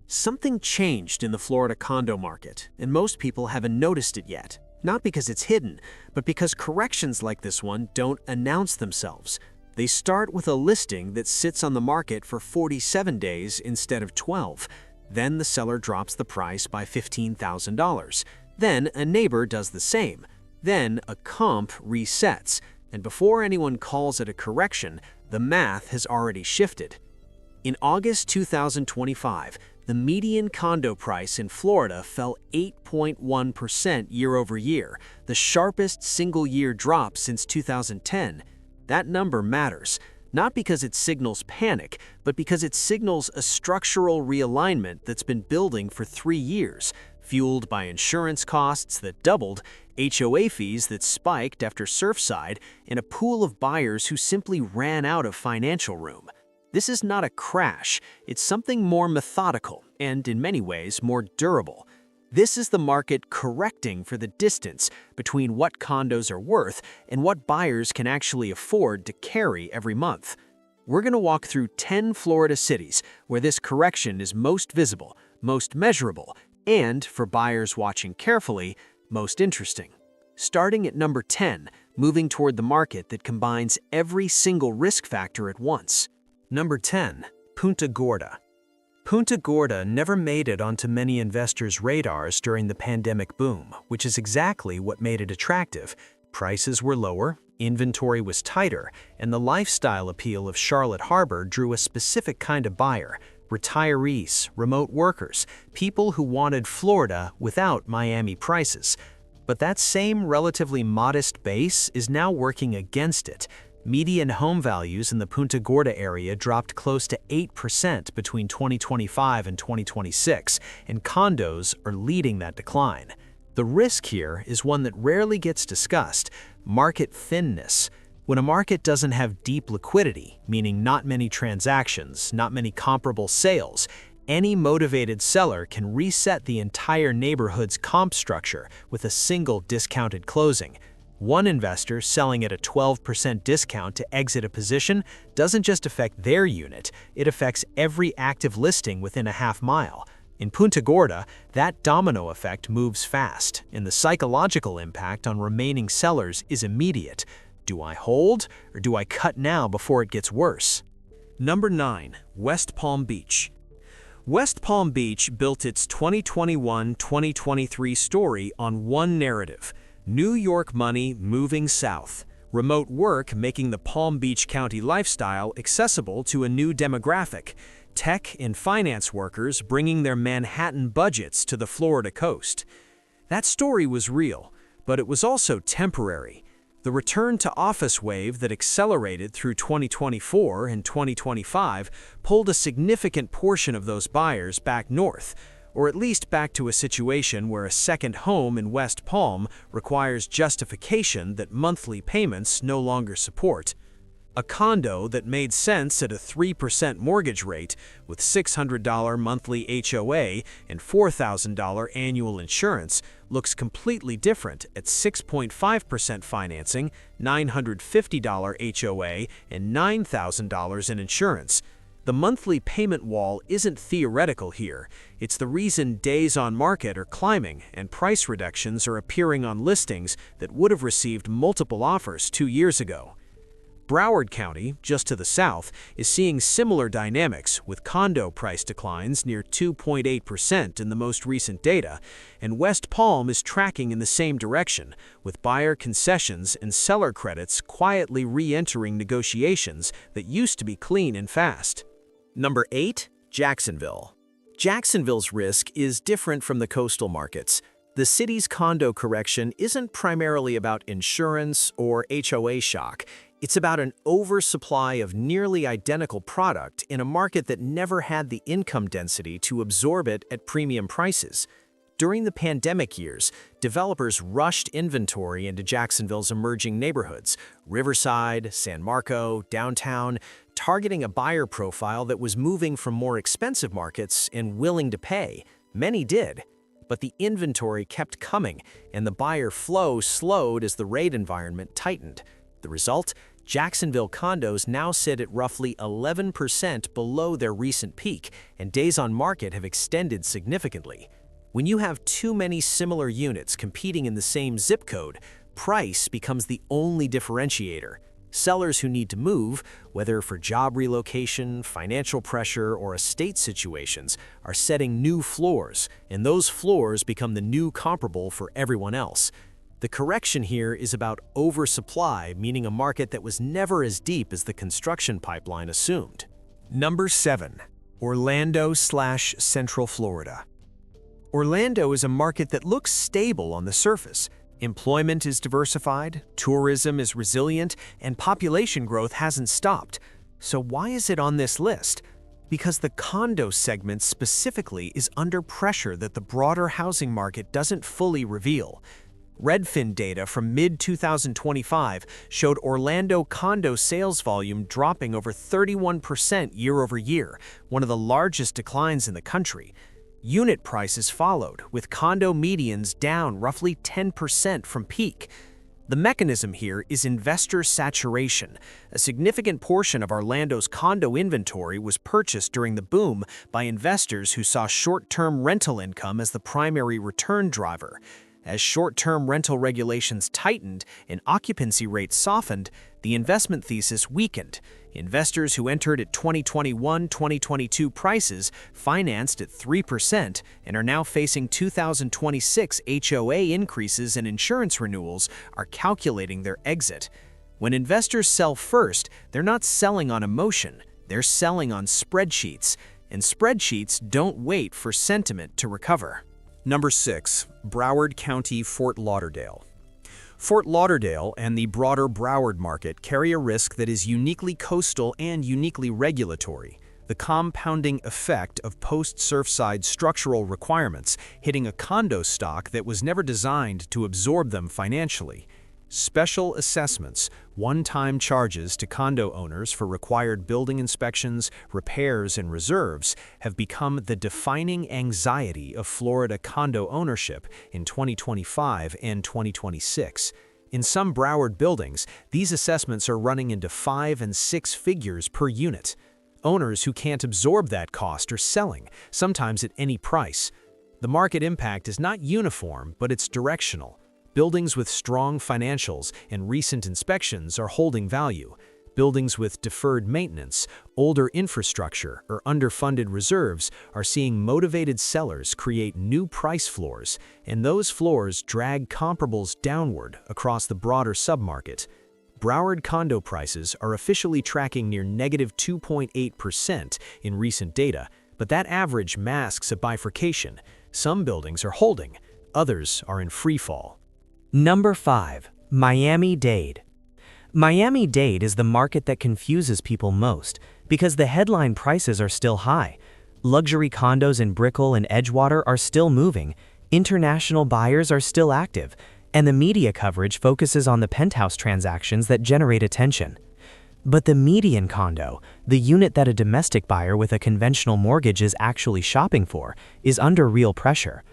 Something changed in the Florida condo market, and most people haven't noticed it yet. Not because it's hidden, but because corrections like this one don't announce themselves. They start with a listing that sits on the market for 47 days instead of 12. Then the seller drops the price by $15,000. Then a neighbor does the same. Then a comp resets, and before anyone calls it a correction, the math has already shifted. In August 2025, the median condo price in Florida fell 8.1% year over year, the sharpest single-year drop since 2010. That number matters, not because it signals panic, but because it signals a structural realignment that's been building for 3 years, fueled by insurance costs that doubled, HOA fees that spiked after Surfside, and a pool of buyers who simply ran out of financial room. This is not a crash, it's something more methodical and, in many ways, more durable. This is the market correcting for the distance between what condos are worth and what buyers can actually afford to carry every month. We're going to walk through 10 Florida cities where this correction is most visible, most measurable, and, for buyers watching carefully, most interesting. Starting at number 10, moving toward the market that combines every single risk factor at once. Number 10. Punta Gorda. Punta Gorda never made it onto many investors' radars during the pandemic boom, which is exactly what made it attractive. Prices were lower, inventory was tighter, and the lifestyle appeal of Charlotte Harbor drew a specific kind of buyer: retirees, remote workers, people who wanted Florida without Miami prices. But that same relatively modest base is now working against it. Median home values in the Punta Gorda area dropped close to 8% between 2025 and 2026, and condos are leading that decline. The risk here is one that rarely gets discussed: market thinness. When a market doesn't have deep liquidity, meaning not many transactions, not many comparable sales, any motivated seller can reset the entire neighborhood's comp structure with a single discounted closing. One investor selling at a 12% discount to exit a position doesn't just affect their unit, it affects every active listing within a half mile. In Punta Gorda, that domino effect moves fast, and the psychological impact on remaining sellers is immediate. Do I hold, or do I cut now before it gets worse? Number 9. West Palm Beach. West Palm Beach built its 2021-2023 story on one narrative: New York money moving south, remote work making the Palm Beach County lifestyle accessible to a new demographic, tech and finance workers bringing their Manhattan budgets to the Florida coast. That story was real, but it was also temporary. The return to office wave that accelerated through 2024 and 2025 pulled a significant portion of those buyers back north, or at least back to a situation where a second home in West Palm requires justification that monthly payments no longer support. A condo that made sense at a 3% mortgage rate with $600 monthly HOA and $4,000 annual insurance looks completely different at 6.5% financing, $950 HOA, and $9,000 in insurance. The monthly payment wall isn't theoretical here. It's the reason days on market are climbing and price reductions are appearing on listings that would have received multiple offers 2 years ago. Broward County, just to the south, is seeing similar dynamics, with condo price declines near 2.8% in the most recent data, and West Palm is tracking in the same direction, with buyer concessions and seller credits quietly re-entering negotiations that used to be clean and fast. Number 8. Jacksonville. Jacksonville's risk is different from the coastal markets. The city's condo correction isn't primarily about insurance or HOA shock. It's about an oversupply of nearly identical product in a market that never had the income density to absorb it at premium prices. During the pandemic years, developers rushed inventory into Jacksonville's emerging neighborhoods, Riverside, San Marco, downtown, targeting a buyer profile that was moving from more expensive markets and willing to pay. Many did. But the inventory kept coming, and the buyer flow slowed as the rate environment tightened. The result? Jacksonville condos now sit at roughly 11% below their recent peak, and days on market have extended significantly. When you have too many similar units competing in the same zip code, price becomes the only differentiator. Sellers who need to move, whether for job relocation, financial pressure, or estate situations, are setting new floors, and those floors become the new comparable for everyone else. The correction here is about oversupply, meaning a market that was never as deep as the construction pipeline assumed. Number 7. Orlando/Central Florida. Orlando is a market that looks stable on the surface. Employment is diversified, tourism is resilient, and population growth hasn't stopped. So why is it on this list? Because the condo segment specifically is under pressure that the broader housing market doesn't fully reveal. Redfin data from mid-2025 showed Orlando condo sales volume dropping over 31% year over year, one of the largest declines in the country. Unit prices followed, with condo medians down roughly 10% from peak. The mechanism here is investor saturation. A significant portion of Orlando's condo inventory was purchased during the boom by investors who saw short-term rental income as the primary return driver. As short-term rental regulations tightened and occupancy rates softened, the investment thesis weakened. Investors who entered at 2021-2022 prices financed at 3% and are now facing 2026 HOA increases and insurance renewals are calculating their exit. When investors sell first, they're not selling on emotion, they're selling on spreadsheets, and spreadsheets don't wait for sentiment to recover. Number 6. Broward County, Fort Lauderdale. Fort Lauderdale and the broader Broward market carry a risk that is uniquely coastal and uniquely regulatory: the compounding effect of post-Surfside structural requirements hitting a condo stock that was never designed to absorb them financially. Special assessments, one-time charges to condo owners for required building inspections, repairs, and reserves have become the defining anxiety of Florida condo ownership in 2025 and 2026. In some Broward buildings, these assessments are running into 5 and 6 figures per unit. Owners who can't absorb that cost are selling, sometimes at any price. The market impact is not uniform, but it's directional. Buildings with strong financials and recent inspections are holding value. Buildings with deferred maintenance, older infrastructure, or underfunded reserves are seeing motivated sellers create new price floors, and those floors drag comparables downward across the broader submarket. Broward condo prices are officially tracking near -2.8% in recent data, but that average masks a bifurcation. Some buildings are holding, others are in free fall. Number 5. Miami-Dade. Miami-Dade is the market that confuses people most because the headline prices are still high. Luxury condos in Brickell and Edgewater are still moving, international buyers are still active, and the media coverage focuses on the penthouse transactions that generate attention. But the median condo, the unit that a domestic buyer with a conventional mortgage is actually shopping for, is under real pressure.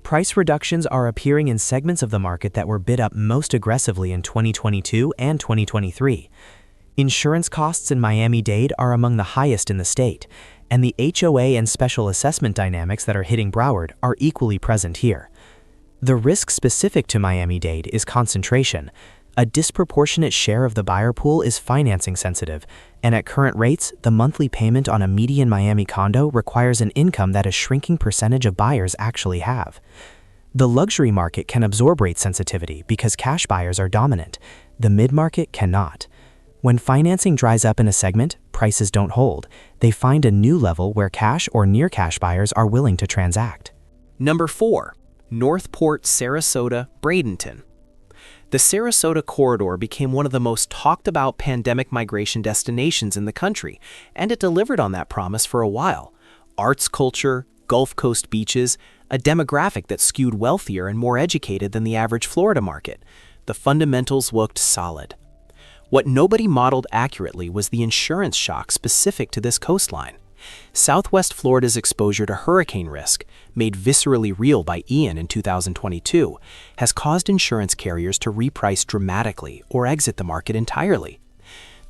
Price reductions are appearing in segments of the market that were bid up most aggressively in 2022 and 2023. Insurance costs in Miami-Dade are among the highest in the state, and the HOA and special assessment dynamics that are hitting Broward are equally present here. The risk specific to Miami-Dade is concentration. A disproportionate share of the buyer pool is financing sensitive, and at current rates, the monthly payment on a median Miami condo requires an income that a shrinking percentage of buyers actually have. The luxury market can absorb rate sensitivity because cash buyers are dominant. The mid-market cannot. When financing dries up in a segment, prices don't hold. They find a new level where cash or near-cash buyers are willing to transact. Number 4. Northport, Sarasota, Bradenton. The Sarasota corridor became one of the most talked about pandemic migration destinations in the country, and it delivered on that promise for a while. Arts culture, Gulf Coast beaches, a demographic that skewed wealthier and more educated than the average Florida market. The fundamentals looked solid. What nobody modeled accurately was the insurance shock specific to this coastline. Southwest Florida's exposure to hurricane risk, made viscerally real by Ian in 2022, has caused insurance carriers to reprice dramatically or exit the market entirely.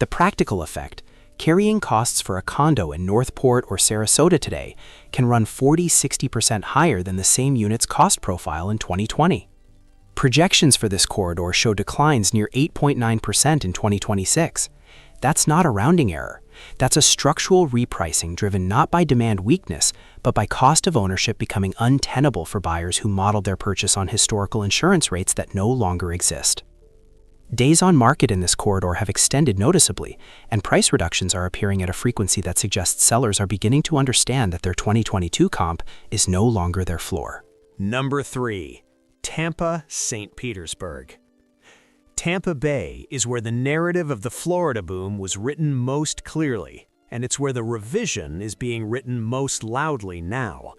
The practical effect: carrying costs for a condo in Northport or Sarasota today can run 40–60% higher than the same unit's cost profile in 2020. Projections for this corridor show declines near 8.9% in 2026. That's not a rounding error. That's a structural repricing driven not by demand weakness, but by cost of ownership becoming untenable for buyers who modeled their purchase on historical insurance rates that no longer exist. Days on market in this corridor have extended noticeably, and price reductions are appearing at a frequency that suggests sellers are beginning to understand that their 2022 comp is no longer their floor. Number 3. Tampa, St. Petersburg. Tampa Bay is where the narrative of the Florida boom was written most clearly, and it's where the revision is being written most loudly now.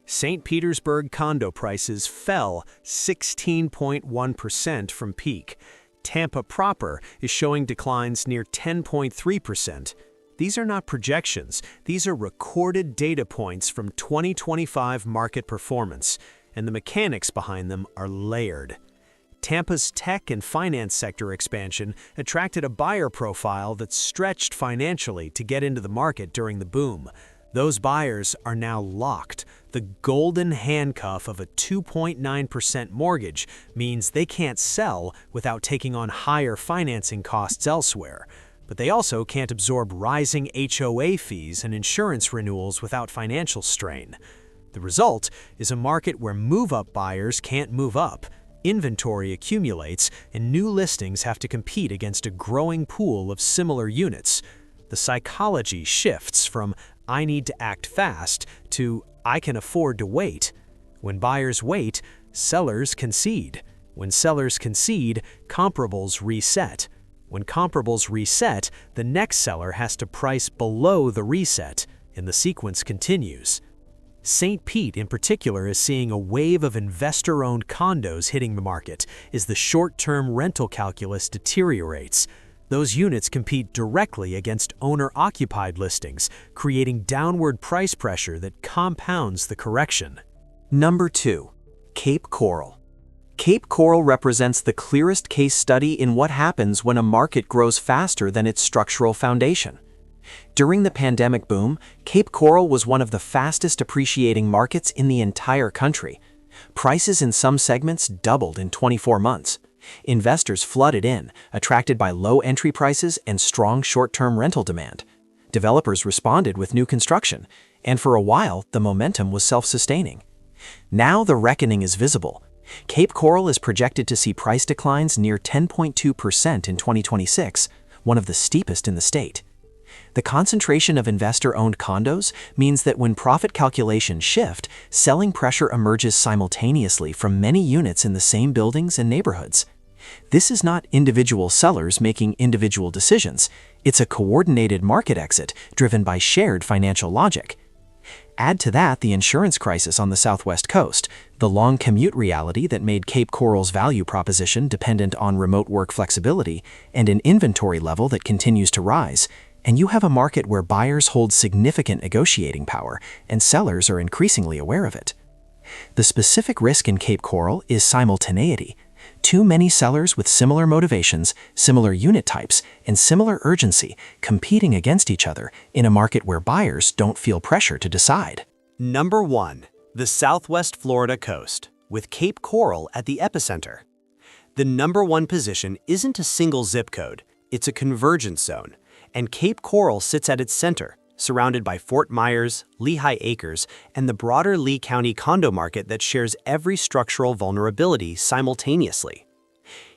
St. Petersburg condo prices fell 16.1% from peak. Tampa proper is showing declines near 10.3%. These are not projections. These are recorded data points from 2025 market performance, and the mechanics behind them are layered. Tampa's tech and finance sector expansion attracted a buyer profile that stretched financially to get into the market during the boom. Those buyers are now locked. The golden handcuff of a 2.9% mortgage means they can't sell without taking on higher financing costs elsewhere. But they also can't absorb rising HOA fees and insurance renewals without financial strain. The result is a market where move-up buyers can't move up. Inventory accumulates, and new listings have to compete against a growing pool of similar units. The psychology shifts from "I need to act fast" to "I can afford to wait." When buyers wait, sellers concede. When sellers concede, comparables reset. When comparables reset, the next seller has to price below the reset, and the sequence continues. St. Pete, in particular, is seeing a wave of investor-owned condos hitting the market as the short-term rental calculus deteriorates. Those units compete directly against owner-occupied listings, creating downward price pressure that compounds the correction. Number 2. Cape Coral. Cape Coral represents the clearest case study in what happens when a market grows faster than its structural foundation. During the pandemic boom, Cape Coral was one of the fastest appreciating markets in the entire country. Prices in some segments doubled in 24 months. Investors flooded in, attracted by low entry prices and strong short-term rental demand. Developers responded with new construction, and for a while, the momentum was self-sustaining. Now the reckoning is visible. Cape Coral is projected to see price declines near 10.2% in 2026, one of the steepest in the state. The concentration of investor-owned condos means that when profit calculations shift, selling pressure emerges simultaneously from many units in the same buildings and neighborhoods. This is not individual sellers making individual decisions. It's a coordinated market exit driven by shared financial logic. Add to that the insurance crisis on the Southwest coast, the long commute reality that made Cape Coral's value proposition dependent on remote work flexibility, and an inventory level that continues to rise, and you have a market where buyers hold significant negotiating power and sellers are increasingly aware of it. The specific risk in Cape Coral is simultaneity. Too many sellers with similar motivations, similar unit types, and similar urgency competing against each other in a market where buyers don't feel pressure to decide. Number 1. The Southwest Florida coast, with Cape Coral at the epicenter. The number 1 position isn't a single zip code, it's a convergence zone, and Cape Coral sits at its center, surrounded by Fort Myers, Lehigh Acres, and the broader Lee County condo market that shares every structural vulnerability simultaneously.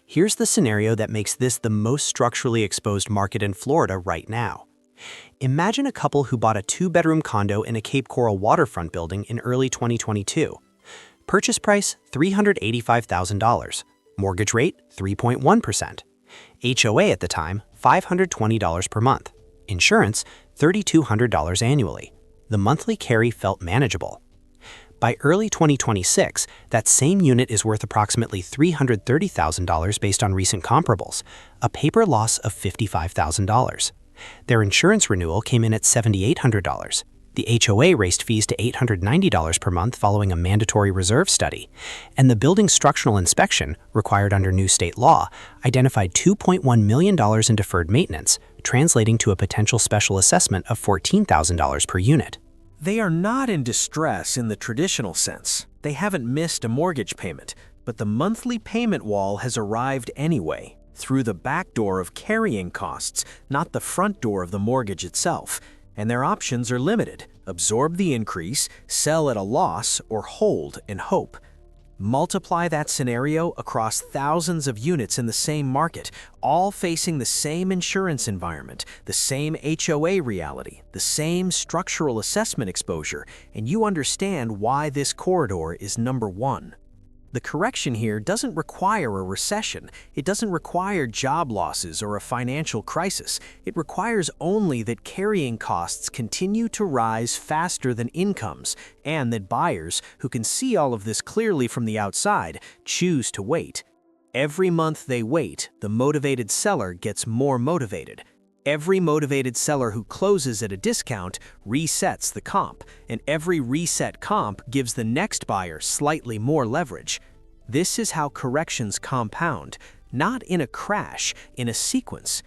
Here's the scenario that makes this the most structurally exposed market in Florida right now. Imagine a couple who bought a 2-bedroom condo in a Cape Coral waterfront building in early 2022. Purchase price $385,000. Mortgage rate 3.1%. HOA at the time $520 per month. Insurance $3,200 annually. The monthly carry felt manageable. By early 2026, that same unit is worth approximately $330,000 based on recent comparables, a paper loss of $55,000. Their insurance renewal came in at $7,800. The HOA raised fees to $890 per month following a mandatory reserve study, and the building's structural inspection, required under new state law, identified $2.1 million in deferred maintenance, translating to a potential special assessment of $14,000 per unit. They are not in distress in the traditional sense. They haven't missed a mortgage payment, but the monthly payment wall has arrived anyway, through the back door of carrying costs, not the front door of the mortgage itself. And their options are limited: absorb the increase, sell at a loss, or hold and hope. Multiply that scenario across thousands of units in the same market, all facing the same insurance environment, the same HOA reality, the same structural assessment exposure, and you understand why this corridor is number one. The correction here doesn't require a recession. It doesn't require job losses or a financial crisis. It requires only that carrying costs continue to rise faster than incomes, and that buyers, who can see all of this clearly from the outside, choose to wait. Every month they wait, the motivated seller gets more motivated. Every motivated seller who closes at a discount resets the comp, and every reset comp gives the next buyer slightly more leverage. This is how corrections compound, not in a crash, in a sequence.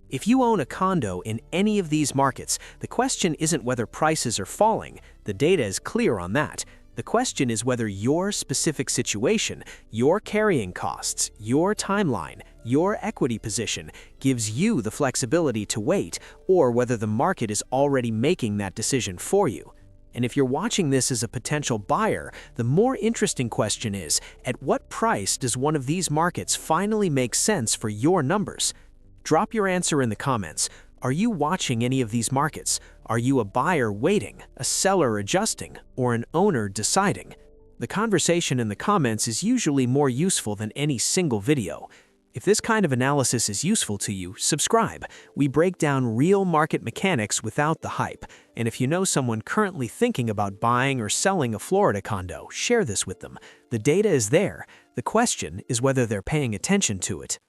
If you own a condo in any of these markets, the question isn't whether prices are falling. The data is clear on that. The question is whether your specific situation, your carrying costs, your timeline, your equity position gives you the flexibility to wait, or whether the market is already making that decision for you. And if you're watching this as a potential buyer, the more interesting question is, at what price does one of these markets finally make sense for your numbers? Drop your answer in the comments. Are you watching any of these markets? Are you a buyer waiting, a seller adjusting, or an owner deciding? The conversation in the comments is usually more useful than any single video. If this kind of analysis is useful to you, subscribe. We break down real market mechanics without the hype. And if you know someone currently thinking about buying or selling a Florida condo, share this with them. The data is there. The question is whether they're paying attention to it.